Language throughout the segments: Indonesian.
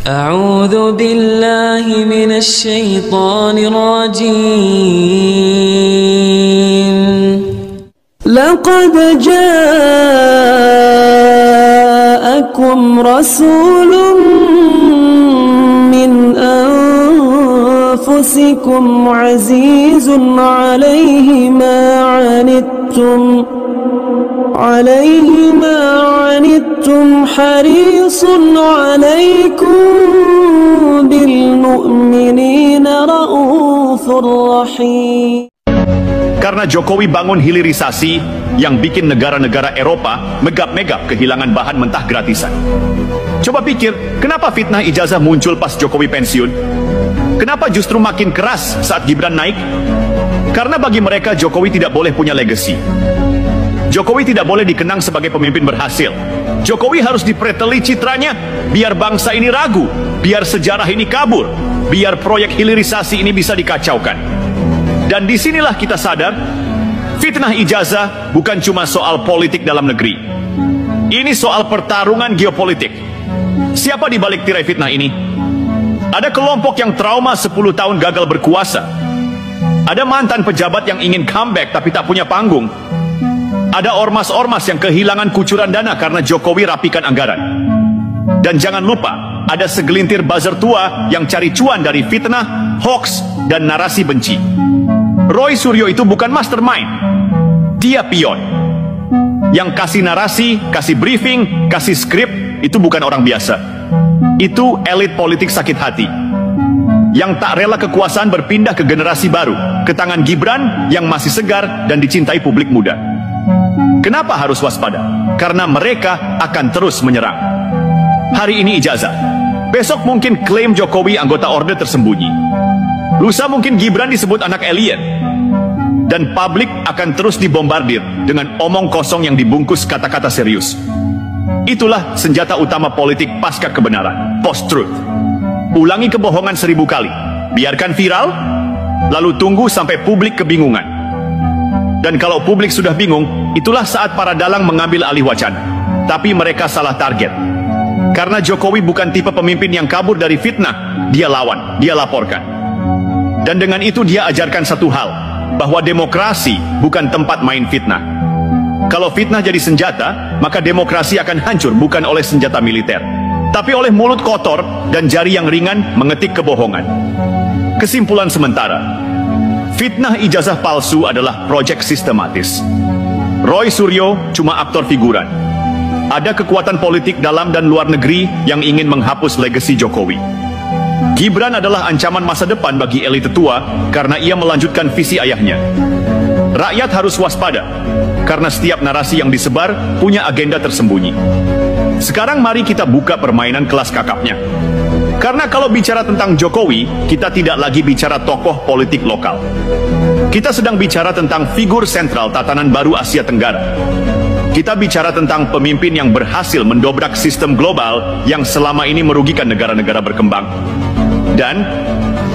أعوذ بالله من الشيطان الرجيم. لقد جاءكم رسول من أنفسكم عزيز عليه ما عنتم حريص عليكم بالمؤمنين رؤوف رحيم. Karena Jokowi bangun hilirisasi yang bikin negara-negara Eropa megap-megap kehilangan bahan mentah gratisan. Coba pikir, kenapa fitnah ijazah muncul pas Jokowi pensiun? Kenapa justru makin keras saat Gibran naik? Karena bagi mereka Jokowi tidak boleh punya legacy. Jokowi tidak boleh dikenang sebagai pemimpin berhasil. Jokowi harus dipreteli citranya, biar bangsa ini ragu, biar sejarah ini kabur, biar proyek hilirisasi ini bisa dikacaukan. Dan disinilah kita sadar, fitnah ijazah bukan cuma soal politik dalam negeri. Ini soal pertarungan geopolitik. Siapa di balik tirai fitnah ini? Ada kelompok yang trauma 10 tahun gagal berkuasa. Ada mantan pejabat yang ingin comeback tapi tak punya panggung. Ada ormas-ormas yang kehilangan kucuran dana karena Jokowi rapikan anggaran. Dan jangan lupa, ada segelintir buzzer tua yang cari cuan dari fitnah, hoax, dan narasi benci. Roy Suryo itu bukan mastermind. Dia pion. Yang kasih narasi, kasih briefing, kasih skrip, itu bukan orang biasa. Itu elit politik sakit hati. Yang tak rela kekuasaan berpindah ke generasi baru, ke tangan Gibran yang masih segar dan dicintai publik muda. Kenapa harus waspada? Karena mereka akan terus menyerang. Hari ini ijazah, besok mungkin klaim Jokowi anggota orde tersembunyi. Lusa mungkin Gibran disebut anak alien. Dan publik akan terus dibombardir dengan omong kosong yang dibungkus kata-kata serius. Itulah senjata utama politik pasca kebenaran, post-truth. Ulangi kebohongan 1000 kali, biarkan viral, lalu tunggu sampai publik kebingungan. Dan kalau publik sudah bingung, itulah saat para dalang mengambil alih wacana. Tapi mereka salah target. Karena Jokowi bukan tipe pemimpin yang kabur dari fitnah, dia lawan, dia laporkan. Dan dengan itu dia ajarkan satu hal, bahwa demokrasi bukan tempat main fitnah. Kalau fitnah jadi senjata, maka demokrasi akan hancur bukan oleh senjata militer, tapi oleh mulut kotor dan jari yang ringan mengetik kebohongan. Kesimpulan sementara, fitnah ijazah palsu adalah proyek sistematis. Roy Suryo cuma aktor figuran. Ada kekuatan politik dalam dan luar negeri yang ingin menghapus legasi Jokowi. Gibran adalah ancaman masa depan bagi elit tua karena ia melanjutkan visi ayahnya. Rakyat harus waspada karena setiap narasi yang disebar punya agenda tersembunyi. Sekarang mari kita buka permainan kelas kakapnya. Karena kalau bicara tentang Jokowi, kita tidak lagi bicara tokoh politik lokal. Kita sedang bicara tentang figur sentral tatanan baru Asia Tenggara. Kita bicara tentang pemimpin yang berhasil mendobrak sistem global yang selama ini merugikan negara-negara berkembang. Dan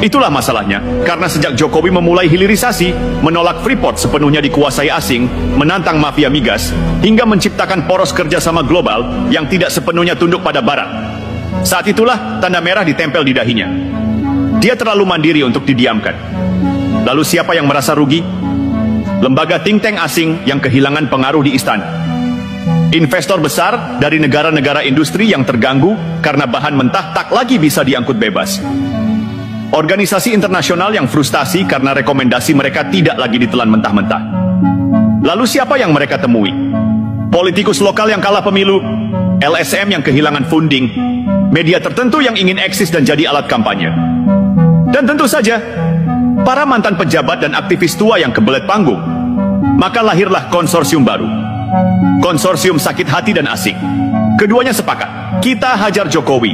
itulah masalahnya, karena sejak Jokowi memulai hilirisasi, menolak Freeport sepenuhnya dikuasai asing, menantang mafia migas, hingga menciptakan poros kerjasama global yang tidak sepenuhnya tunduk pada Barat. Saat itulah tanda merah ditempel di dahinya. Dia terlalu mandiri untuk didiamkan. Lalu siapa yang merasa rugi? Lembaga think tank asing yang kehilangan pengaruh di istana. Investor besar dari negara-negara industri yang terganggu karena bahan mentah tak lagi bisa diangkut bebas. Organisasi internasional yang frustasi karena rekomendasi mereka tidak lagi ditelan mentah-mentah. Lalu siapa yang mereka temui? Politikus lokal yang kalah pemilu, LSM yang kehilangan funding, media tertentu yang ingin eksis dan jadi alat kampanye. Dan tentu saja, para mantan pejabat dan aktivis tua yang kebelet panggung. Maka lahirlah konsorsium baru. Konsorsium sakit hati dan asing. Keduanya sepakat, kita hajar Jokowi.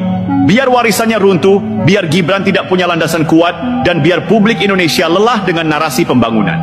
Biar warisannya runtuh, biar Gibran tidak punya landasan kuat, dan biar publik Indonesia lelah dengan narasi pembangunan.